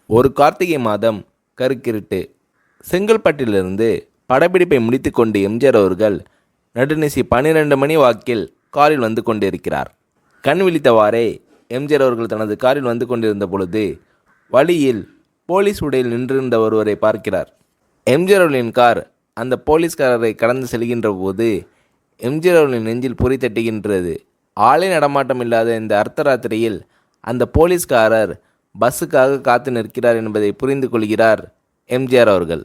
ஒரு கார்த்திகை மாதம் கருக்கிருட்டு. செங்கல்பட்டிலிருந்து படப்பிடிப்பை முடித்து கொண்டு எம்ஜிஆர் அவர்கள் நடுநிசி 12 மணி வாக்கில் காரில் வந்து கொண்டிருக்கிறார். கண் விழித்தவாறே எம்ஜிஆர் அவர்கள் தனது காரில் வந்து கொண்டிருந்த பொழுது வழியில் போலீஸ் உடையில் நின்றிருந்த ஒருவரை பார்க்கிறார். எம்ஜிஆர் அவர்களின் கார் அந்த போலீஸ்காரரை கடந்து செல்கின்ற போது எம்ஜிஆர் அவர்களின் நெஞ்சில் பொறி தட்டுகின்றது. ஆளே நடமாட்டம் இல்லாத இந்த அர்த்தராத்திரியில் அந்த போலீஸ்காரர் பஸ்ஸுக்காக காத்து நிற்கிறார் என்பதை புரிந்து கொள்கிறார் எம்ஜிஆர் அவர்கள்.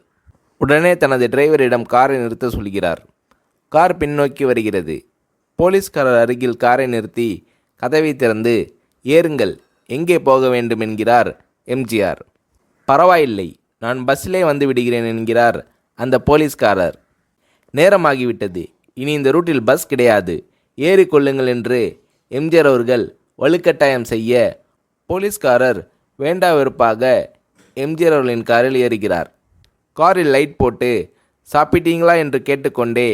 உடனே தனது டிரைவரிடம் காரை நிறுத்த சொல்கிறார். கார் பின்னோக்கி வருகிறது. போலீஸ்காரர் அருகில் காரை நிறுத்தி கதவை திறந்து, ஏறுங்கள், எங்கே போக வேண்டும் என்கிறார் எம்ஜிஆர். பரவாயில்லை, நான் பஸ்ஸிலே வந்து விடுகிறேன் என்கிறார் அந்த போலீஸ்காரர். நேரமாகிவிட்டது, இனி இந்த ரூட்டில் பஸ் கிடையாது, ஏறிக்கொள்ளுங்கள் என்று எம்ஜிஆர் அவர்கள் வலுக்கட்டாயம் செய்ய போலீஸ்காரர் வேண்டா வெறுப்பாக எம்ஜிஆர் அவர்களின் காரில் ஏறுகிறார். காரில் லைட் போட்டு சாப்பிட்டீங்களா என்று கேட்டுக்கொண்டே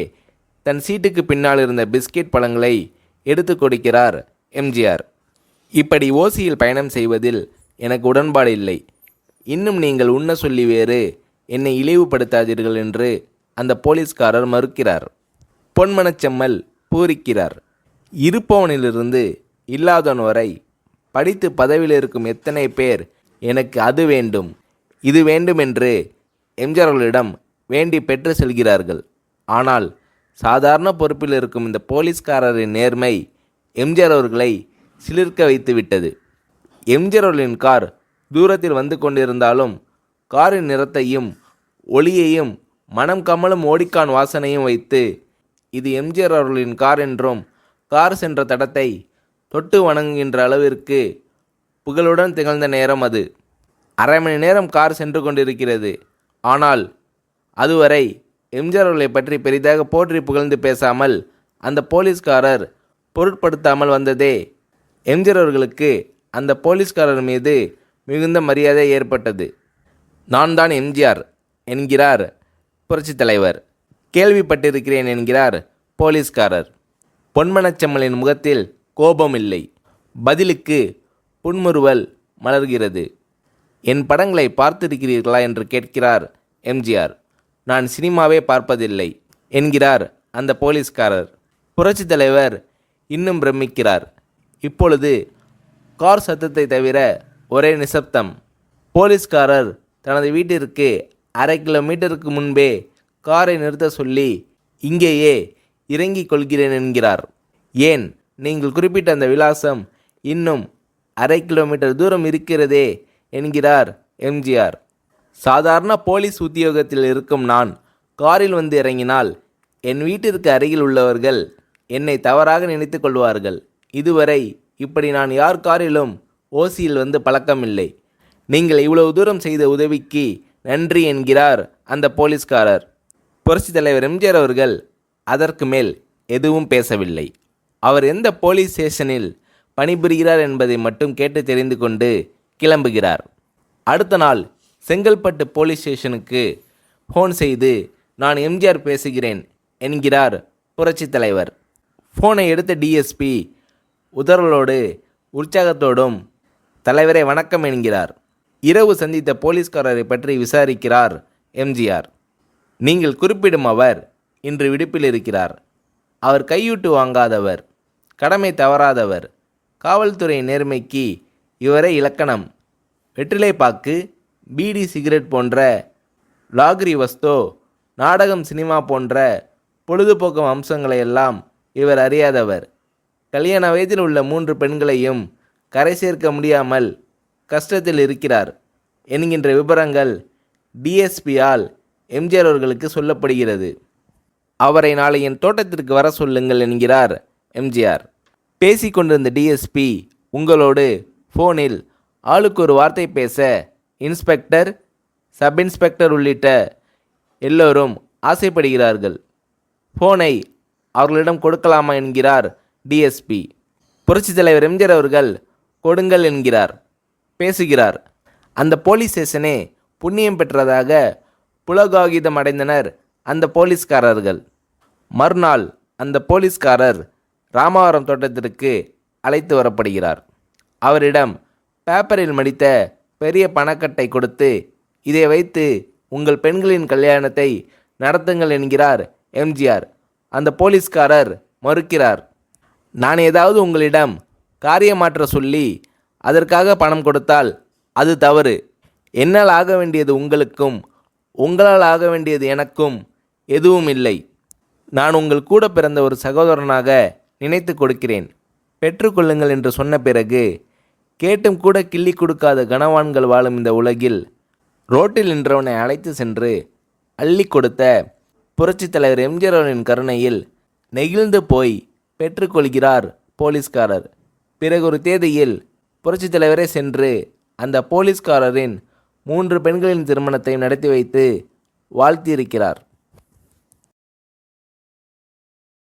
தன் சீட்டுக்கு பின்னால் இருந்த பிஸ்கெட் பழங்களை எடுத்து கொடுக்கிறார் எம்ஜிஆர். இப்படி ஓசியில் பயணம் செய்வதில் எனக்கு உடன்பாடு இல்லை. இன்னும் நீங்கள் உண்ண சொல்லி வேறு என்னை இழிவுபடுத்தாதீர்கள் என்று அந்த போலீஸ்காரர் மறுக்கிறார். பொன்மனச்செம்மல் பூரிக்கிறார். இருப்பவனிலிருந்து இல்லாதவன் வரை படித்து பதவியில் இருக்கும் எத்தனை பேர் எனக்கு அது வேண்டும் இது வேண்டும் என்று எம்ஜிஆர் அவர்களிடம் வேண்டி பெற்று செல்கிறார்கள். ஆனால் சாதாரண பொறுப்பில் இருக்கும் இந்த போலீஸ்காரரின் நேர்மை எம்ஜிஆர் அவர்களை சிலிர்க்க வைத்து விட்டது. எம்ஜிஆர் அவர்களின் கார் தூரத்தில் வந்து கொண்டிருந்தாலும் காரின் நிறத்தையும் ஒளியையும் மனம் கமலும் ஓடிக்கான் வாசனையும் வைத்து இது எம்ஜிஆர் அவர்களின் கார் என்றும் கார் சென்ற தடத்தை தொட்டு வணங்குகின்ற அளவிற்கு புகழுடன் திகழ்ந்த நேரம் அது. அரை மணி நேரம் கார் சென்று கொண்டிருக்கிறது. ஆனால் அதுவரை எம்ஜிஆர் அவர்களை பற்றி பெரிதாக போற்றி புகழ்ந்து பேசாமல் அந்த போலீஸ்காரர் பொருட்படுத்தாமல் வந்ததே எம்ஜிஆர் அவர்களுக்கு அந்த போலீஸ்காரர் மீது மிகுந்த மரியாதை ஏற்பட்டது. நான் தான் எம்ஜிஆர் என்கிறார் புரட்சித் தலைவர். கேள்விப்பட்டிருக்கிறேன் என்கிறார் போலீஸ்காரர். பொன்மனச்செம்மலின் முகத்தில் கோபம் இல்லை. பதிலுக்கு புன்முறுவல் மலர்கிறது. என் படங்களை பார்த்திருக்கிறீர்களா என்று கேட்கிறார் எம்ஜிஆர். நான் சினிமாவே பார்ப்பதில்லை என்கிறார் அந்த போலீஸ்காரர். புரட்சித் தலைவர் இன்னும் பிரமிக்கிறார். இப்பொழுது கார் சத்தத்தை தவிர ஒரே நிசப்தம். போலீஸ்காரர் தனது வீட்டிற்கு 1/2 கிலோமீட்டருக்கு முன்பே காரை நிறுத்த சொல்லி இங்கேயே இறங்கிக் கொள்கிறேன் என்கிறார். ஏன், நீங்கள் குறிப்பிட்ட அந்த விலாசம் இன்னும் 1/2 கிலோமீட்டர் தூரம் இருக்கிறதே என்கிறார் எம்ஜிஆர். சாதாரண போலீஸ் உத்தியோகத்தில் இருக்கும் நான் காரில் வந்து இறங்கினால் என் வீட்டிற்கு அருகில் உள்ளவர்கள் என்னை தவறாக நினைத்து கொள்வார்கள். இதுவரை இப்படி நான் யார் காரிலும் ஓசியில் வந்து பழக்கமில்லை. நீங்கள் இவ்வளவு தூரம் செய்த உதவிக்கு நன்றி என்கிறார் அந்த போலீஸ்காரர். புரட்சித் தலைவர் எம்ஜிஆர் அவர்கள் அதற்கு மேல் எதுவும் பேசவில்லை. அவர் எந்த போலீஸ் ஸ்டேஷனில் பணிபுரிகிறார் என்பதை மட்டும் கேட்டு தெரிந்து கொண்டு கிளம்புகிறார். அடுத்த நாள் செங்கல்பட்டு போலீஸ் ஸ்டேஷனுக்கு ஃபோன் செய்து, நான் எம்ஜிஆர் பேசுகிறேன் என்கிறார் புரட்சித் தலைவர். ஃபோனை எடுத்த டிஎஸ்பி உதறலோடு உற்சாகத்தோடும் தலைவரை வணக்கம் என்கிறார். இரவு சந்தித்த போலீஸ்காரரை பற்றி விசாரிக்கிறார் எம்ஜிஆர். நீங்கள் குறிப்பிடும் அவர் இன்று விடுப்பில் இருக்கிறார். அவர் கையூட்டு வாங்காதவர், கடமை தவறாதவர், காவல்துறை நேர்மைக்கு இவரே இலக்கணம். வெற்றிலைப்பாக்கு, பீடி, சிகரெட் போன்ற லாகிரி வஸ்தோ, நாடகம், சினிமா போன்ற பொழுதுபோக்கு அம்சங்களையெல்லாம் இவர் அறியாதவர். கல்யாண வயதில் உள்ள 3 பெண்களையும் கரை சேர்க்க முடியாமல் கஷ்டத்தில் இருக்கிறார் என்கின்ற விபரங்கள் டிஎஸ்பியால் எம்ஜிஆர் அவர்களுக்கு சொல்லப்படுகிறது. அவரை நாளை என் தோட்டத்திற்கு வர சொல்லுங்கள் என்கிறார் எம்ஜிஆர். பேசிக்கொண்டிருந்த டிஎஸ்பி உங்களோடு ஃபோனில் ஆளுக்கு ஒரு வார்த்தை பேச இன்ஸ்பெக்டர், சப் இன்ஸ்பெக்டர் உள்ளிட்ட எல்லோரும் ஆசைப்படுகிறார்கள். ஃபோனை அவர்களிடம் கொடுக்கலாமா என்கிறார் டிஎஸ்பி. புரட்சித் தலைவர் எம்ஜிஆர் அவர்கள் கொடுங்கள் என்கிறார். பேசுகிறார். அந்த போலீஸ் ஸ்டேஷனே புண்ணியம் பெற்றதாக புலகாகிதம் அடைந்தனர் அந்த போலீஸ்காரர்கள். மறுநாள் அந்த போலீஸ்காரர் ராமவரம் தோட்டத்திற்கு அழைத்து வரப்படுகிறார். அவரிடம் பேப்பரில் மடித்த பெரிய பணக்கட்டை கொடுத்து, இதை வைத்து உங்கள் பெண்களின் கல்யாணத்தை நடத்துங்கள் என்கிறார் எம்ஜிஆர். அந்த போலீஸ்காரர் மறுக்கிறார். நான் ஏதாவது உங்களிடம் காரியமாற்ற சொல்லி அதற்காக பணம் கொடுத்தால் அது தவறு. என்னால் ஆக வேண்டியது உங்களுக்கும், உங்களால் ஆக வேண்டியது எனக்கும் எதுவும் இல்லை. நான் உங்கள் கூட பிறந்த ஒரு சகோதரனாக நினைத்து கொடுக்கிறேன். பெற்றுக்கொள்ளுங்கள் என்று சொன்ன பிறகு கேட்டும் கூட கிள்ளி கொடுக்காத கனவான்கள் வாழும் இந்த உலகில் ரோட்டில் நின்றவனை அழைத்து சென்று அள்ளி கொடுத்த புரட்சித் தலைவர் எம்ஜிஆர் அவர்களின் கருணையில் நெகிழ்ந்து போய் பெற்றுக்கொள்கிறார் போலீஸ்காரர். பிறகு ஒரு தேதியில் புரட்சித் தலைவரே சென்று அந்த போலீஸ்காரரின் 3 பெண்களின் திருமணத்தை நடத்தி வைத்து வாழ்த்தியிருக்கிறார்.